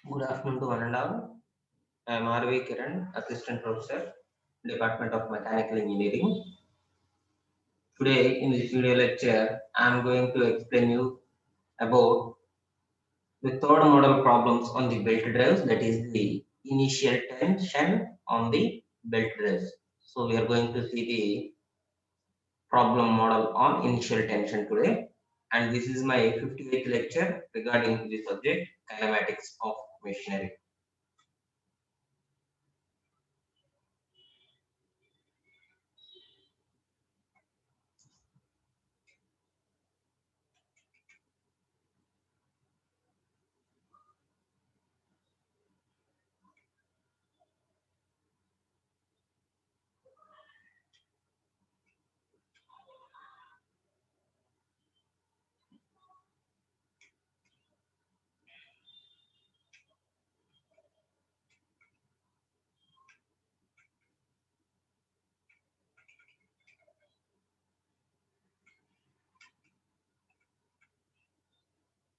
Good afternoon to one and all. I am R.V. Kiran, Assistant Professor, Department of Mechanical Engineering. Today, in this video lecture, I am going to explain you about the third model problems on the belt drives, that is the initial tension on the belt drives. So, we are going to see the problem model on initial tension today, and this is my 58th lecture regarding the subject kinematics of machinery.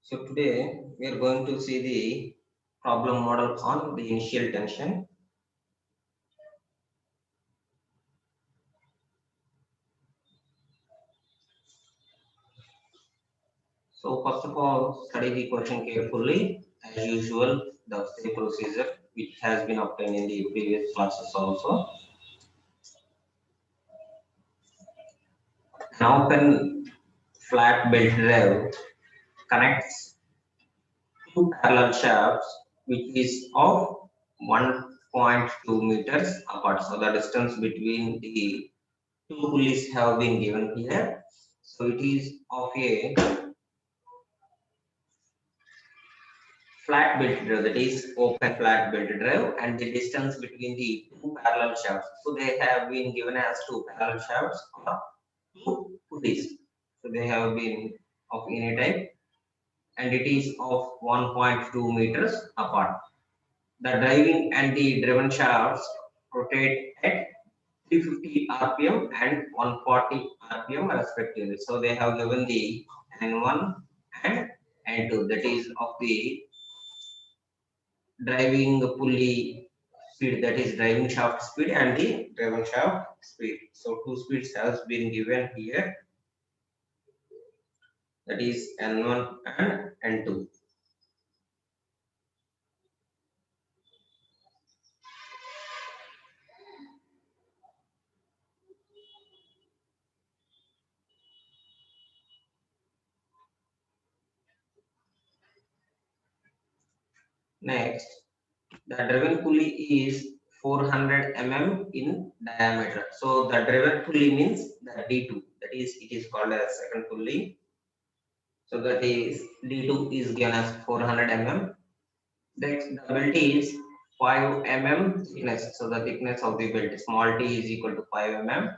So today we are going to see the problem model on the initial tension. So first of all, study the question carefully. As usual, the same procedure which has been obtained in the previous classes also. An open flat belt drive connects two parallel shafts which is of 1.2 meters apart. So the distance between the two pulleys have been given here. So it is of a flat belt drive, that is open flat belt drive, and the distance between the two parallel shafts. So they have been given as two parallel shafts or two pulleys. So they have been of any type, and it is of 1.2 meters apart. The driving and the driven shafts rotate at 350 rpm and 140 rpm respectively. So they have given the N1 and N2, that is of the driving pulley speed, that is driving shaft speed, and the driven shaft speed. So two speeds has been given here, that is N1 and N2. Next, the driven pulley is 400 mm in diameter. So the driven pulley means the D2, that is it is called as second pulley. So that is D2 is given as 400 mm. Next, the belt is 5 mm thickness. So the thickness of the belt, small t is equal to 5 mm,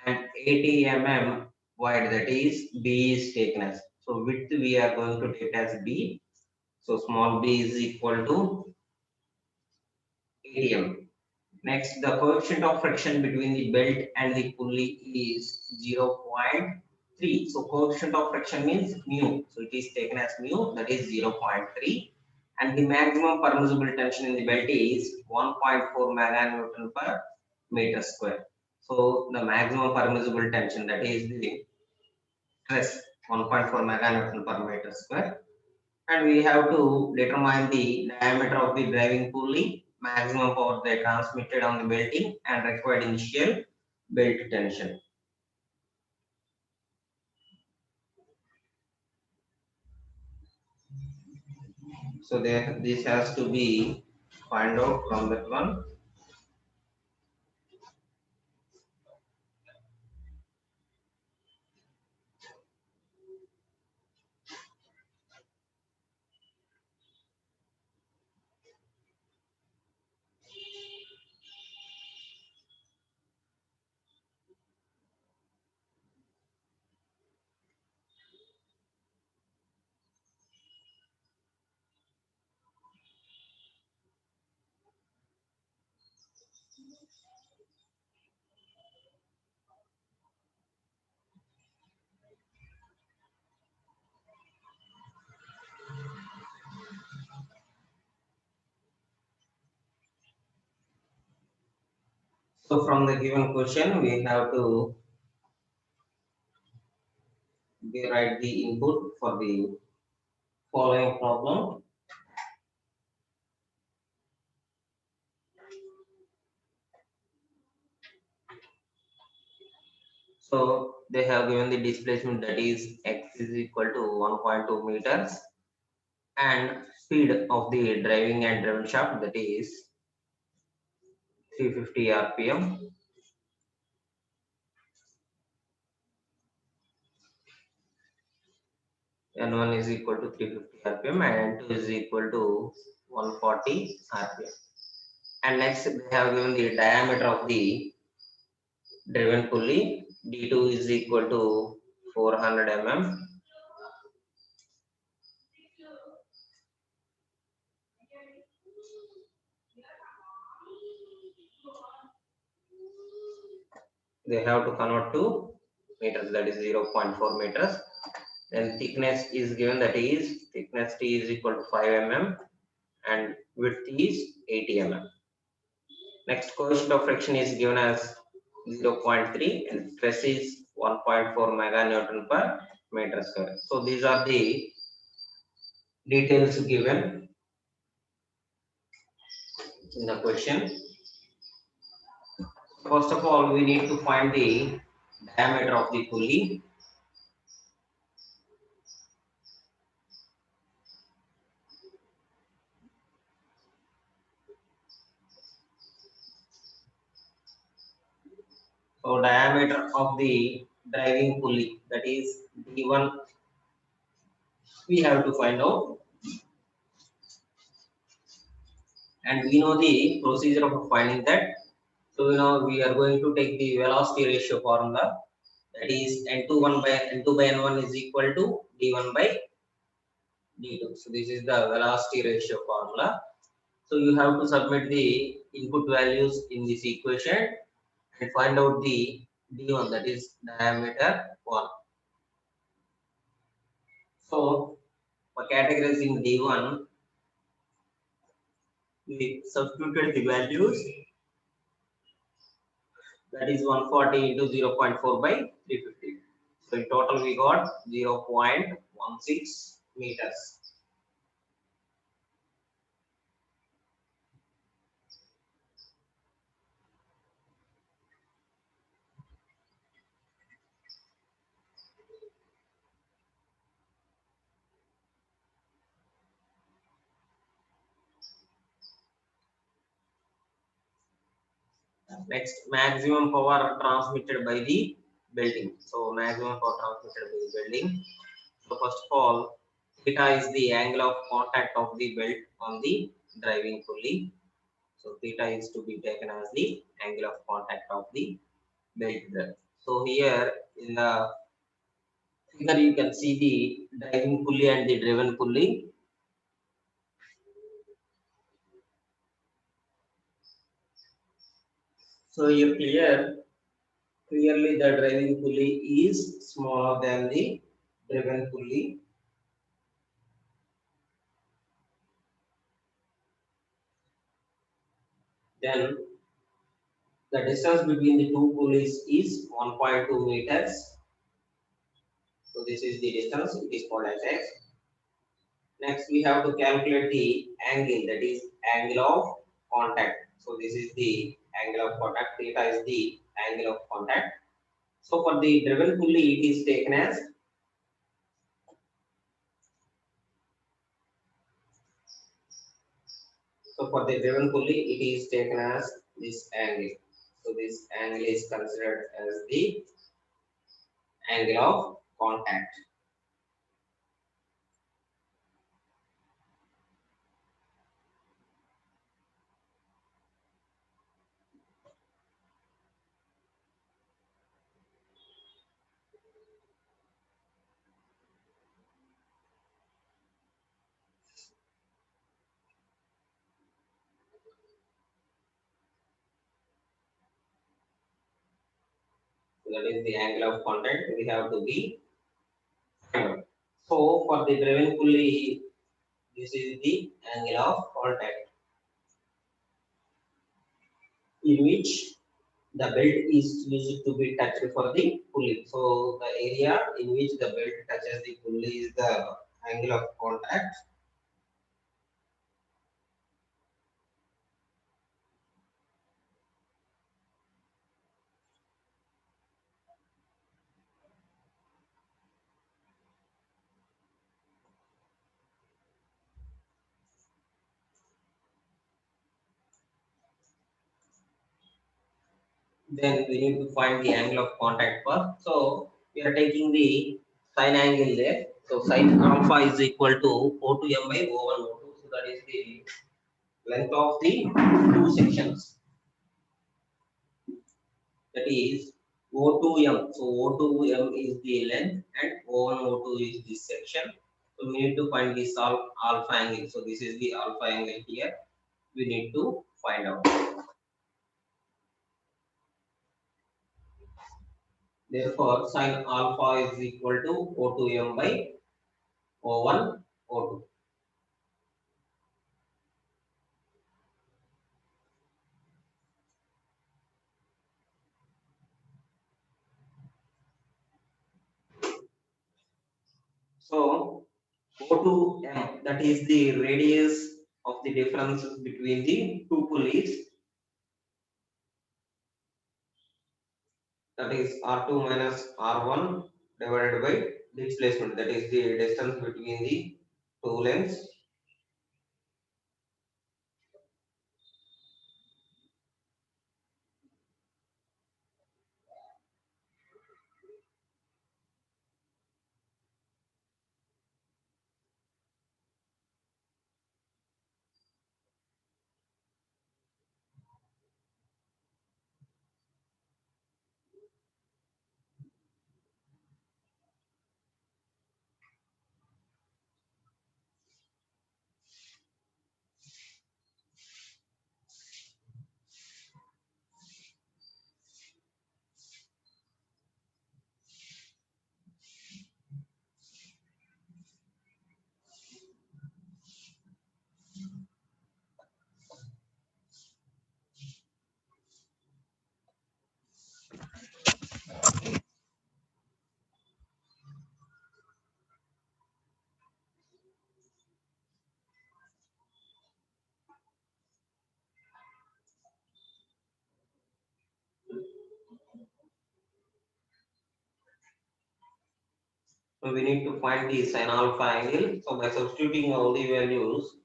and 80 mm wide, that is B is thickness. So width we are going to take as B. So small b is equal to 80 mm. Next, the coefficient of friction between the belt and the pulley is 0.3. So coefficient of friction means mu. So it is taken as mu, that is 0.3. And the maximum permissible tension in the belt is 1.4 meganewton per meter square. So the maximum permissible tension, that is the stress, 1.4 meganewton per meter square. And we have to determine the diameter of the driving pulley, maximum power they transmitted on the belting, and required initial belt tension. So this has to be find out from that one. So from the given question, we have to write the input for the following problem. So they have given the displacement, that is x is equal to 1.2 meters, and speed of the driving and driven shaft, that is 350 rpm. N1 is equal to 350 rpm and N2 is equal to 140 rpm. And next they have given the diameter of the driven pulley, D2 is equal to 400 mm. They have to convert to meters, that is 0.4 meters. Then thickness is given, that is thickness T is equal to 5 mm and width is 80 mm. Next, coefficient of friction is given as 0.3 and stress is 1.4 meganewton per meter square. So these are the details given in the question. First of all, we need to find the diameter of the pulley. So diameter of the driving pulley, that is D1, we have to find out, and we know the procedure of finding that. So we are going to take the velocity ratio formula, that is N2 by N1 is equal to D1 by D2. So this is the velocity ratio formula. So you have to submit the input values in this equation and find out the D1, that is diameter 1. So for categorizing D1, we substituted the values, that is 140 into 0.4 by 350. So in total we got 0.16 meters. Next, maximum power transmitted by the building. So maximum power transmitted by the building. So first of all, theta is the angle of contact of the belt on the driving pulley. So theta is to be taken as the angle of contact of the belt. So here in the figure you can see the driving pulley and the driven pulley. So here clearly the driving pulley is smaller than the driven pulley. Then the distance between the two pulleys is 1.2 meters. So this is the distance, it is called as x. Next we have to calculate the angle, that is angle of contact. So this is the angle of contact, theta is the angle of contact. So for the driven pulley it is taken as, it is taken as this angle. So this angle is considered as the angle of contact. So that is the angle of contact we have to be found. So for the driven pulley, this is the angle of contact, in which the belt is used to be touched for the pulley. So the area in which the belt touches the pulley is the angle of contact. Then we need to find the angle of contact first. So we are taking the sine angle there. So sine alpha is equal to O2m by O1 O2. So that is the length of the two sections. That is O2m. So O2m is the length and O1 O2 is this section. So we need to find this alpha angle. So this is the alpha angle here. We need to find out. Therefore, sine alpha is equal to O2m by O1 O2. So O2m, that is the radius of the differences between the two pulleys. That is R2 minus R1 divided by displacement. That is the distance between the two lengths. So we need to find the sine alpha angle. So by substituting all the values,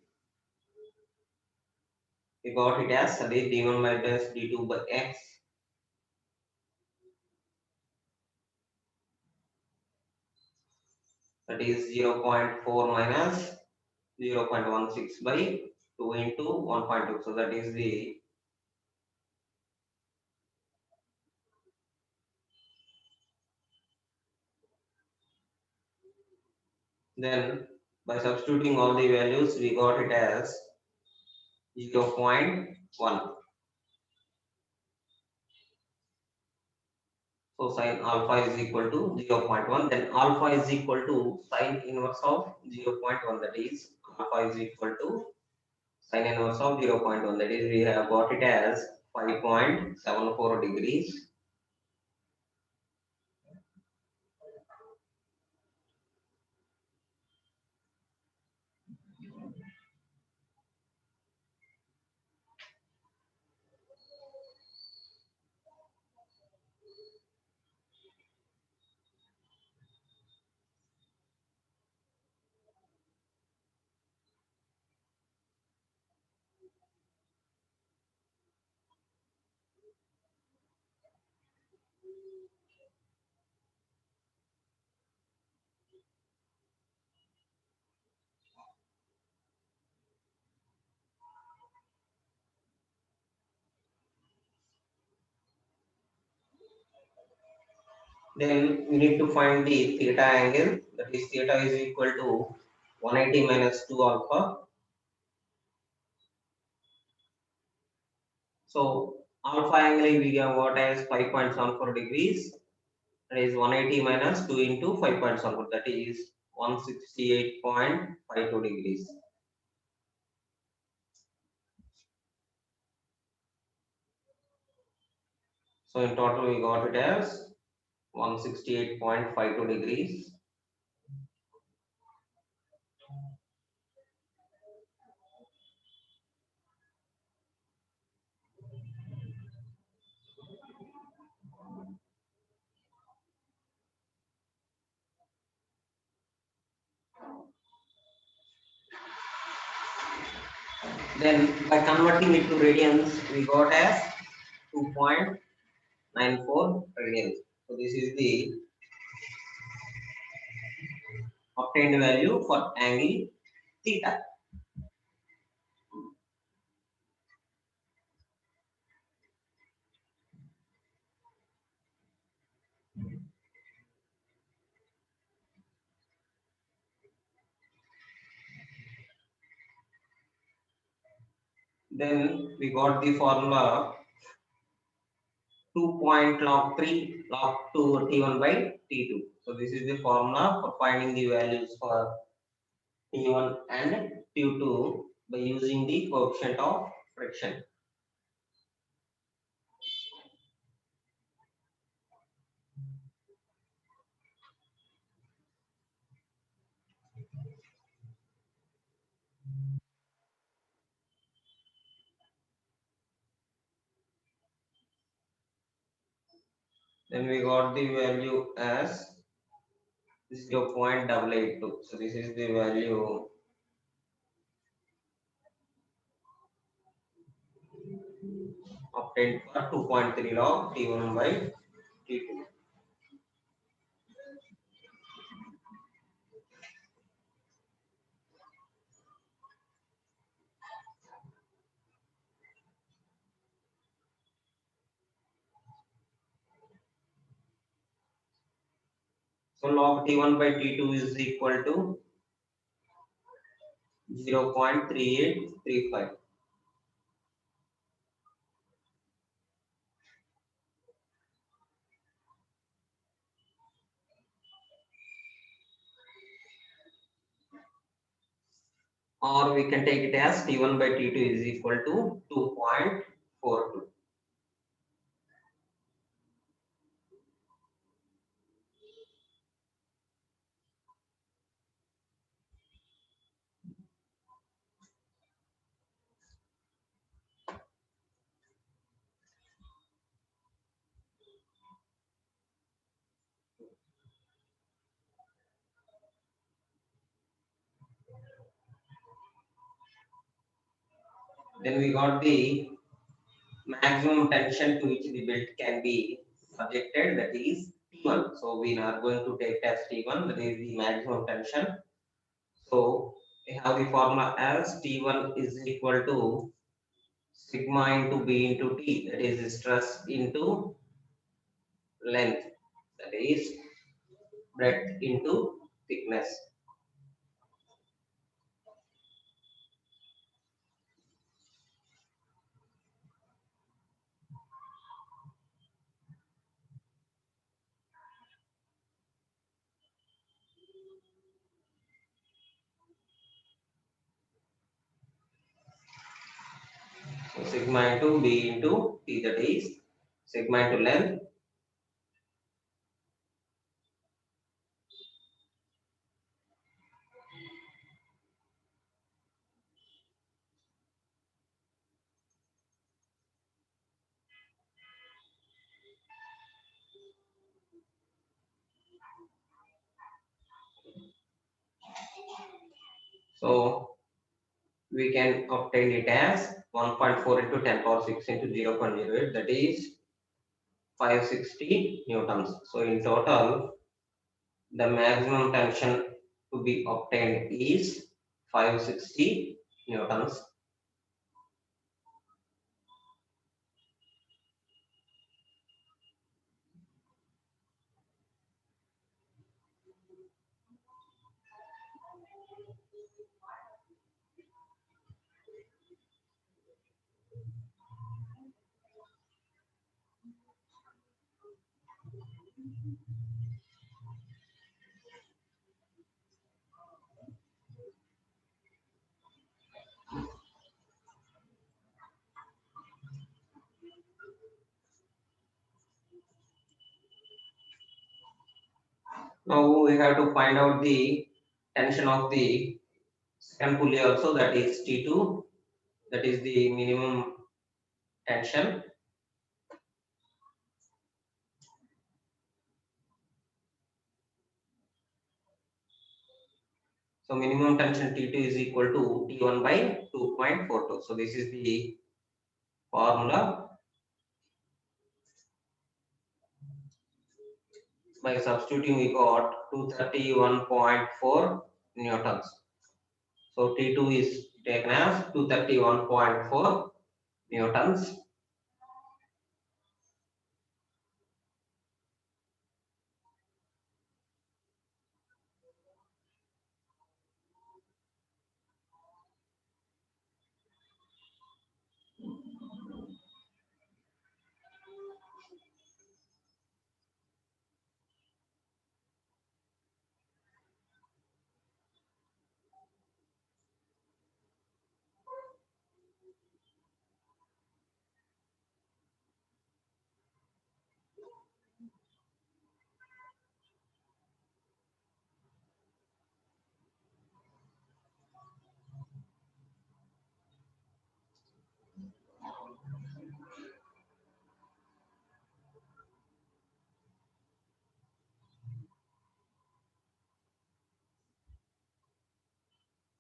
we got it as that is d1 by plus d2 by x. That is 0.4 minus 0.16 by 2 into 1.2. So that is the then by substituting all the values, we got it as 0.1. So sine alpha is equal to 0.1. Then alpha is equal to sine inverse of 0.1. That is alpha is equal to sine inverse of 0.1. That is we have got it as 5.74 degrees. Then we need to find the theta angle. That is theta is equal to 180 minus 2 alpha. So alpha angle we have got as 5.74 degrees. That is 180 minus 2 into 5.74. That is 168.52 degrees. So in total we got it as 168.52 degrees. Then by converting it to radians, we got as 2.94 radians. So this is the obtained value for angle theta. Then we got the formula 2.log3 log 2 T1 by T2. So this is the formula for finding the values for T1 and T2 by using the coefficient of friction. Then we got the value as 0.882. So this is the value obtained for 2.3 log T1 by T2. So log T1 by T2 is equal to 0.3835. Or we can take it as T1 by T2 is equal to 2.42. Then we got the maximum tension to which the belt can be subjected, that is T1. So we are going to take as T1, that is the maximum tension. So we have the formula as T1 is equal to sigma into B into T, that is stress into length, that is breadth into thickness. So sigma into B into T, that is sigma into length. So we can obtain it as 1.4 into 10 power 6 into 0.08, that is 560 newtons. So in total, the maximum tension to be obtained is 560 newtons. Now we have to find out the tension of the second pulley also, that is T2, that is the minimum tension. So minimum tension T2 is equal to T1 by 2.42. So this is the formula. By substituting we got 231.4 newtons. So T2 is taken as 231.4 newtons.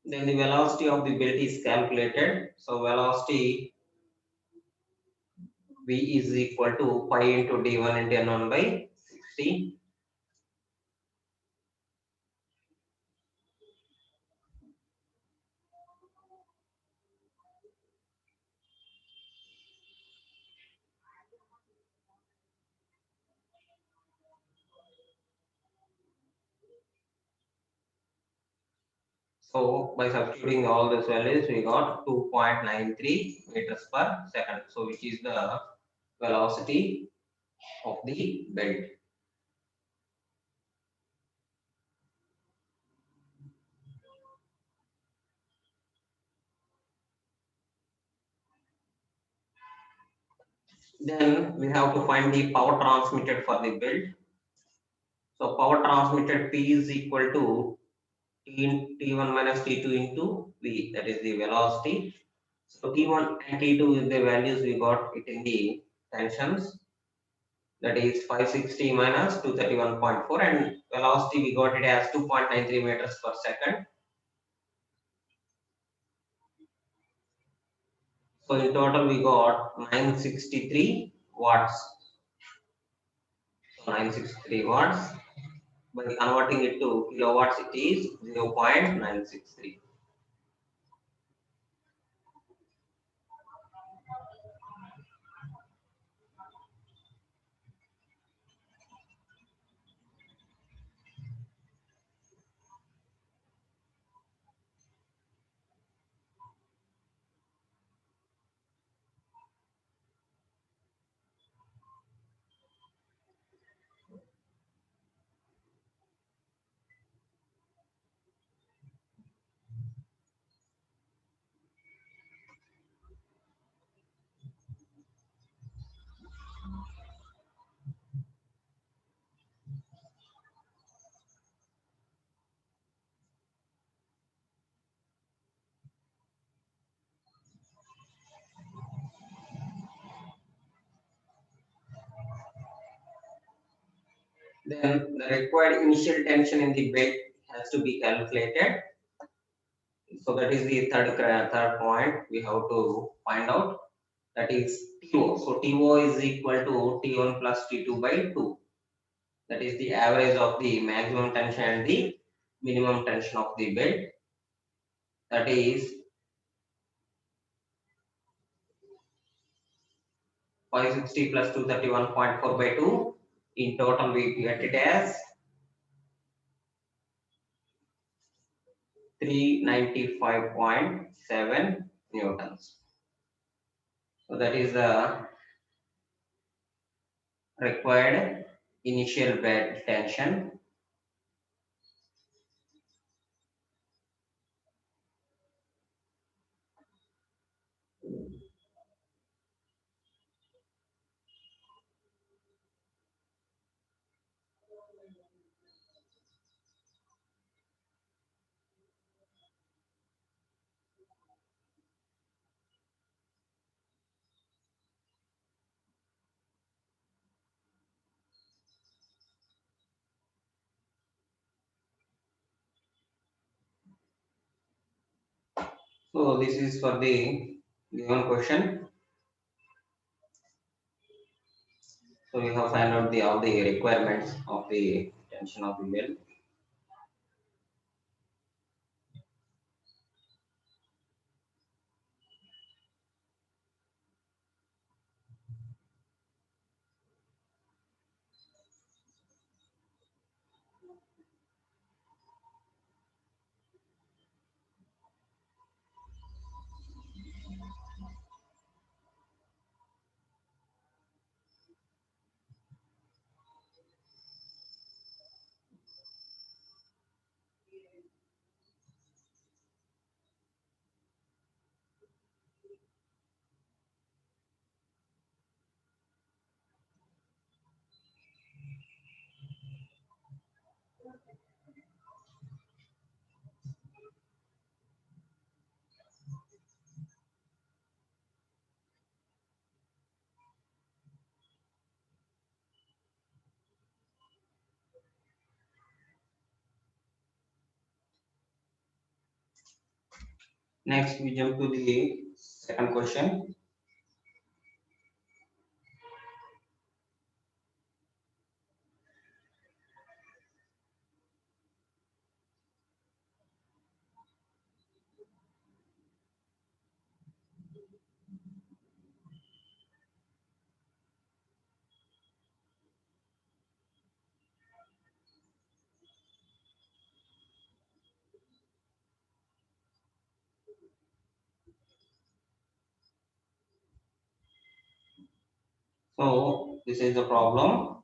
Then the velocity of the belt is calculated. So velocity V is equal to pi into d1 into n1 by 60. So by substituting all these values, we got 2.93 meters per second. So which is the velocity of the belt. Then we have to find the power transmitted for the belt. So power transmitted P is equal to T1 minus T2 into V, that is the velocity. So T1 and T2 is the values we got it in the tensions, that is 560 minus 231.4, and velocity we got it as 2.93 meters per second. So in total we got 963 watts. So 963 watts. By converting it to kilowatts, it is 0.963. Then the required initial tension in the belt has to be calculated. So that is the third point we have to find out. That is TO. So TO is equal to T1 plus T2 by 2. That is the average of the maximum tension and the minimum tension of the belt. That is 560 plus 231.4 by 2. In total, we get it as 395.7 newtons. So that is the required initial bed tension. So this is for the given question. So we have find out the all the requirements of the tension of the well. Next we jump to the second question. So this is the problem.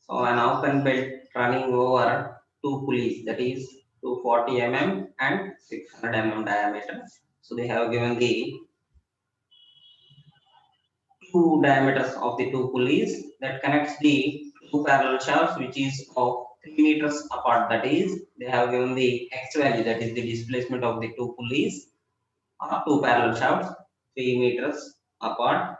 So an open belt running over two pulleys, that is 240 mm and 600 mm diameter. So they have given the two diameters of the two pulleys that connects the two parallel shafts, which is of 3 meters apart. That is, they have given the x value, that is the displacement of the two pulleys or two parallel shafts 3 meters apart.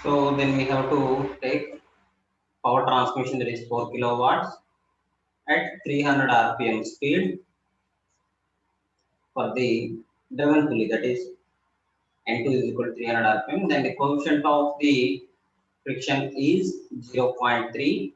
So then we have to take power transmission, that is 4 kilowatts at 300 rpm speed for the driven pulley, that is N2 is equal to 300 rpm. Then the coefficient of the friction is 0.3.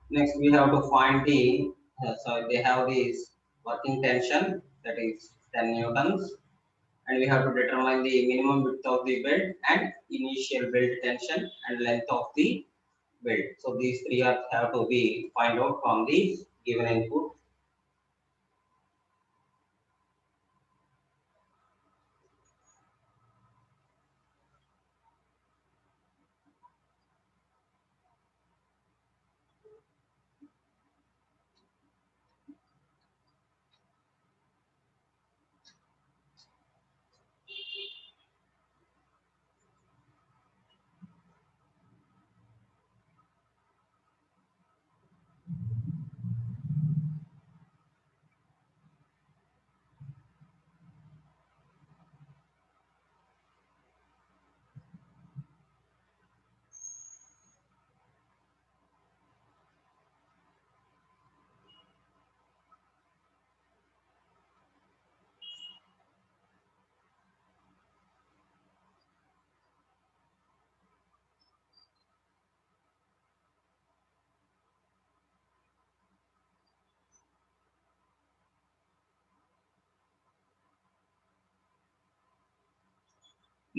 Next, we have to find the, so they have this working tension, that is 10 newtons, and we have to determine the minimum width of the belt and initial belt tension and length of the belt. So these three are have to be find out from the given input.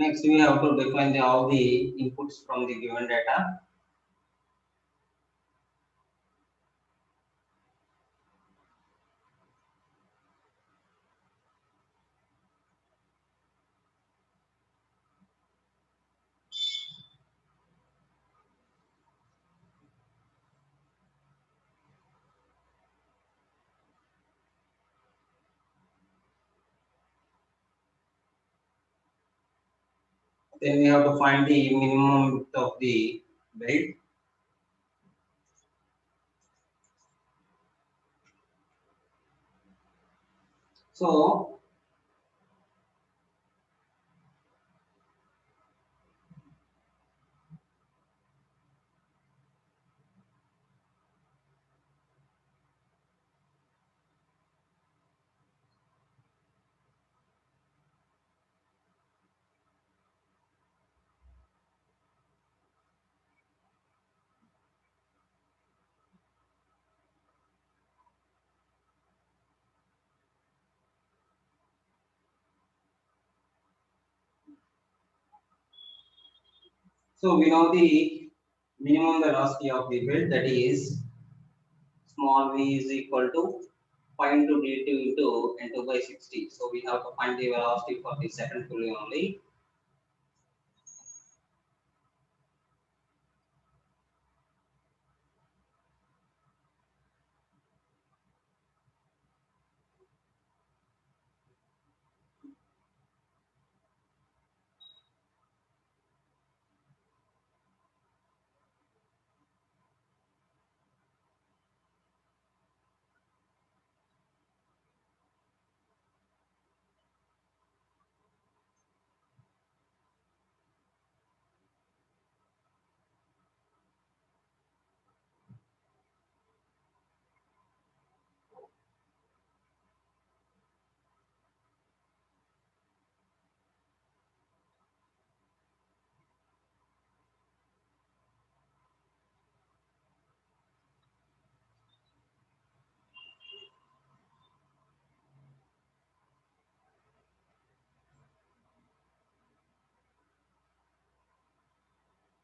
Next, we have to define all the inputs from the given data. Then we have to find the minimum width of the belt. So we know the minimum velocity of the belt, that is small v is equal to 5 into d2 into n2 by 60. So we have to find the velocity for the second pulley only.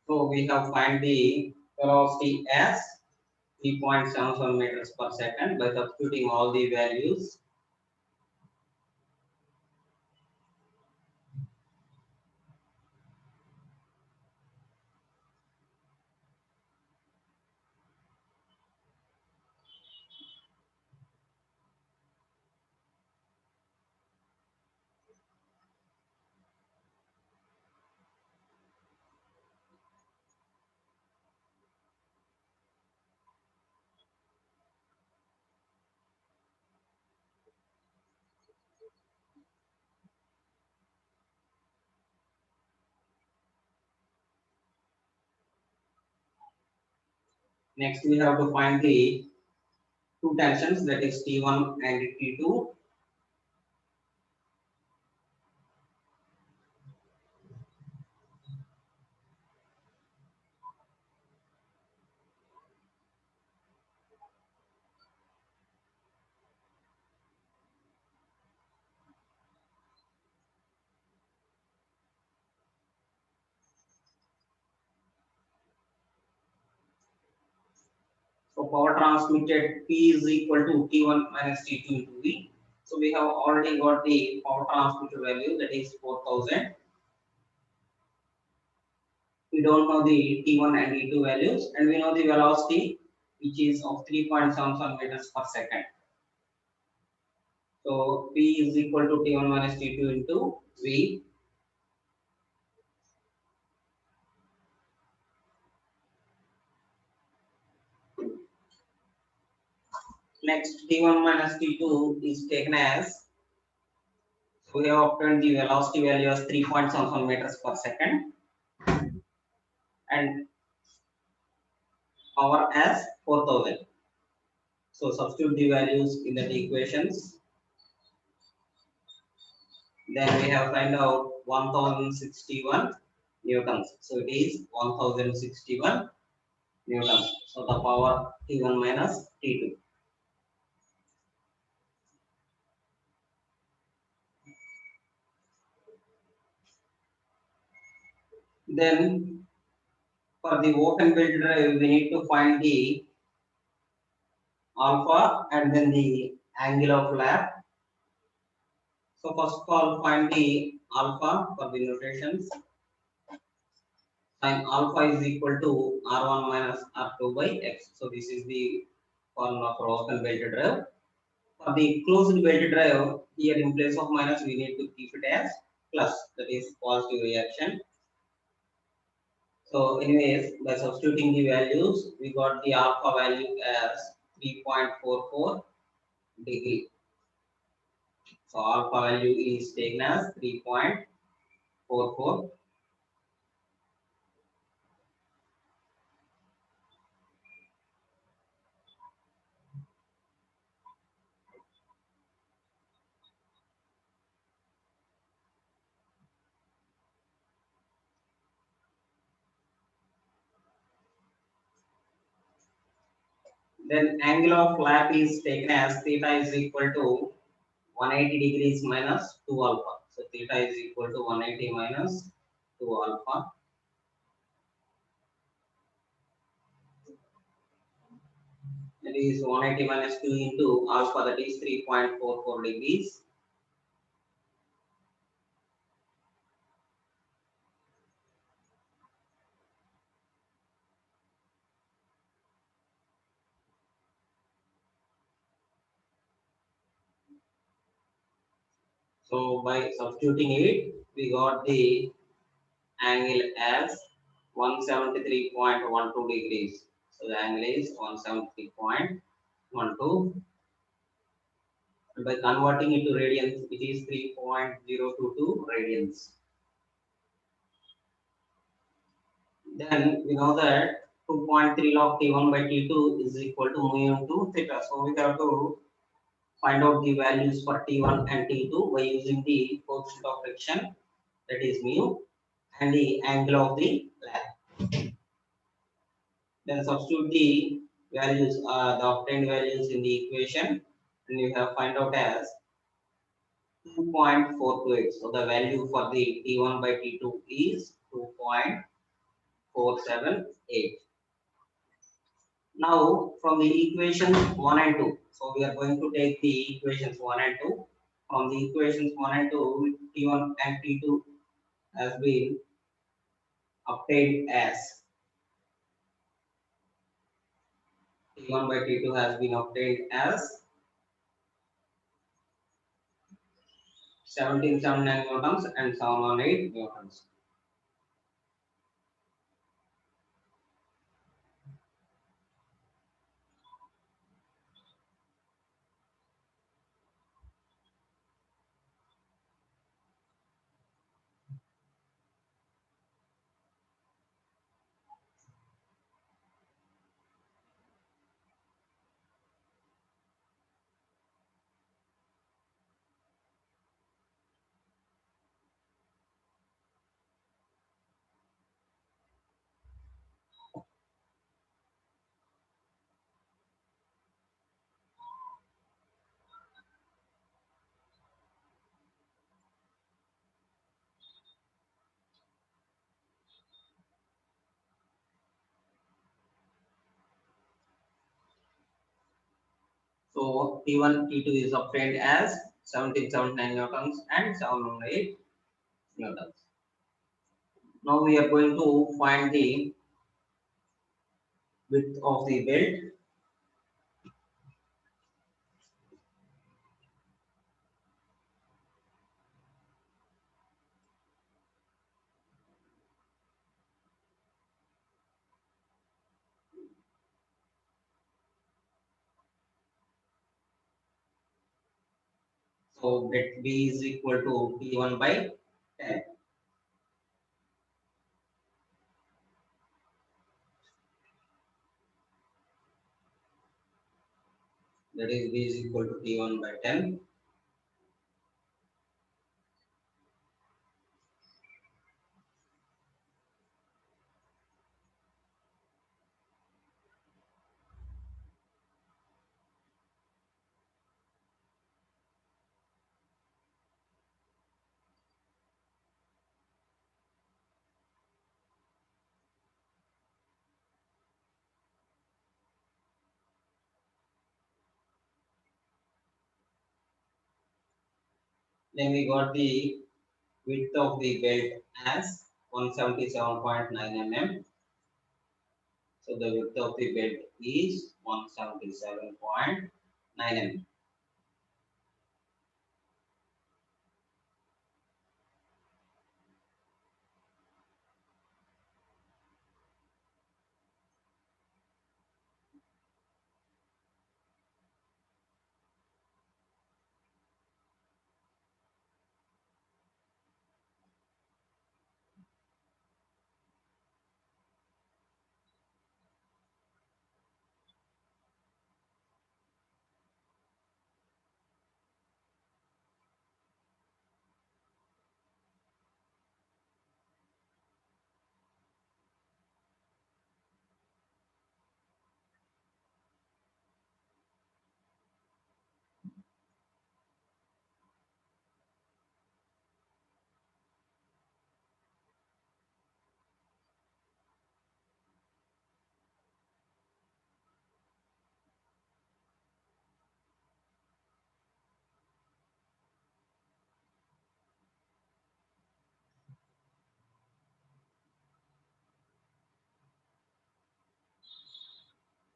So we have find the velocity as 3.77 meters per second by substituting all the values. Next, we have to find the two tensions, that is T1 and T2. power transmitted P is equal to T1 minus T2 into V. So we have already got the power transmitted value, that is 4000. We don't know the T1 and T2 values, and we know the velocity, which is of 3.77 meters per second. So P is equal to T1 minus T2 into V. Next, T1 minus T2 is taken as, so we have obtained the velocity value as 3.77 meters per second and power as 4000. So substitute the values in the equations. Then we have find out 1061 newtons. So it is 1061 newtons. So the power T1 minus T2. Then for the open belt drive, we need to find the alpha and then the angle of flap. So first of all, find the alpha for the notations. Sin alpha is equal to R1 minus R2 by X. So this is the formula for open belt drive. For the closed belt drive, here in place of minus, we need to keep it as plus, that is positive reaction. So anyways, by substituting the values, we got the alpha value as 3.44 degree. So alpha value is taken as 3.44. Then angle of flap is taken as theta is equal to 180 degrees minus 2 alpha. So theta is equal to 180 minus 2 alpha. That is 180 minus 2 into alpha, that is 3.44 degrees. So by substituting it, we got the angle as 173.12 degrees. So the angle is 173.12. And by converting it to radians, it is 3.022 radians. Then we know that 2.3 log T1 by T2 is equal to mu into theta. So we have to find out the values for T1 and T2 by using the coefficient of friction, that is mu, and the angle of the lap. Then substitute the values, the obtained values in the equation, and you have find out as 2.428. So the value for the T1 by T2 is 2.478. Now from the equations 1 and 2, so we are going to take the equations 1 and 2. From the equations 1 and 2, T1 and T2 has been obtained as T1 by T2 has been obtained as 1779 newtons and 718 newtons. So T1, T2 is obtained as 1779 newtons and 718 newtons. Now we are going to find the width of the belt. So belt B is equal to T1 by 10. That is B is equal to T1 by 10. Then we got the width of the belt as 177.9 mm. So the width of the belt is 177.9 mm.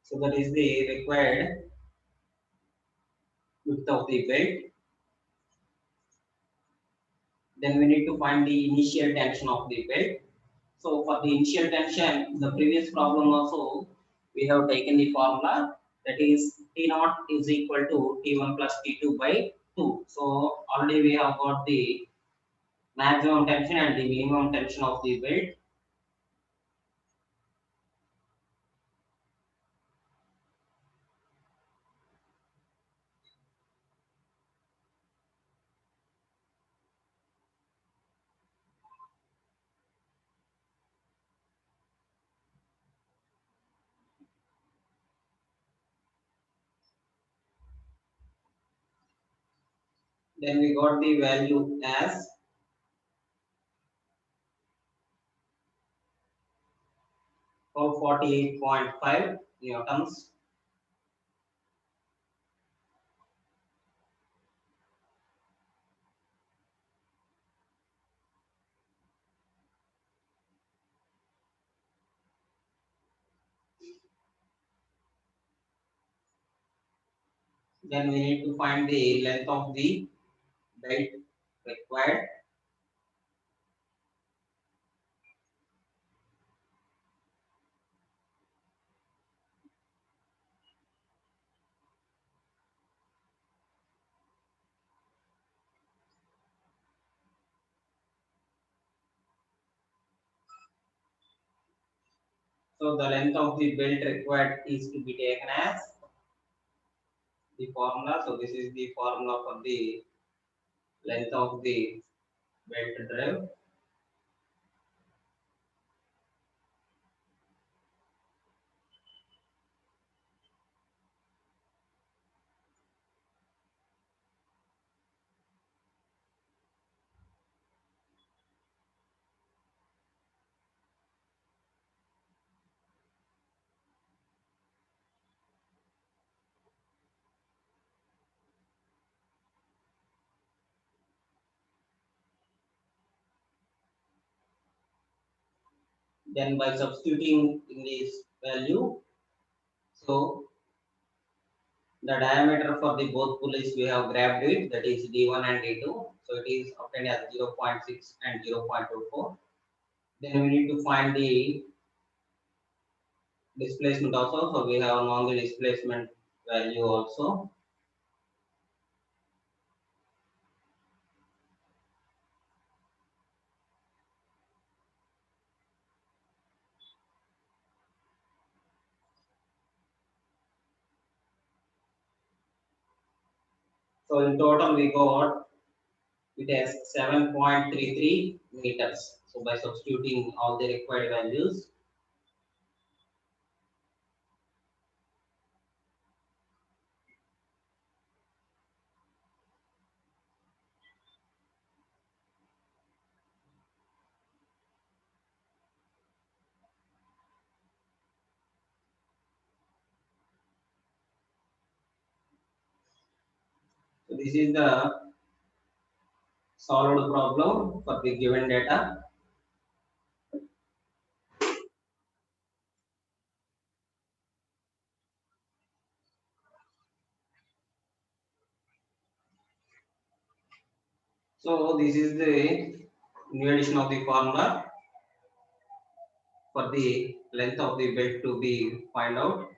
So that is the required width of the belt. Then we need to find the initial tension of the belt. So for the initial tension, the previous problem also we have taken the formula, that is T naught is equal to T1 plus T2 by 2. So already we have got the maximum tension and the minimum tension of the belt. Then we got the value as 1248.5 newtons. Then we need to find the length of the belt required. So the length of the belt required is to be taken as the formula. So this is the formula for the length of the belt drive. Then by substituting in this value, so the diameter for the both pulleys we have grabbed it, that is D1 and D2. So it is obtained as 0.6 and 0.24. Then we need to find the displacement also. So we have known the displacement value also. So in total we got it as 7.33 meters. So by substituting all the required values, so this is the solved problem for the given data. So this is the new addition of the formula for the length of the belt to be find out.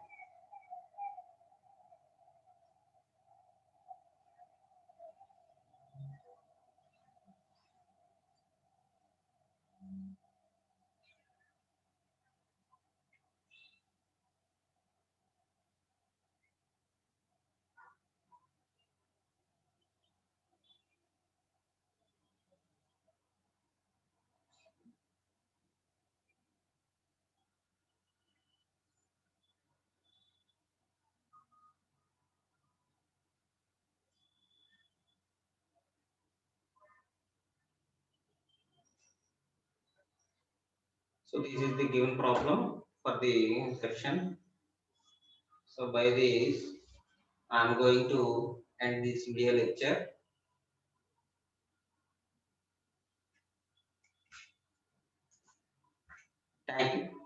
So this is the given problem for the section. So by this, I am going to end this video lecture. Thank you.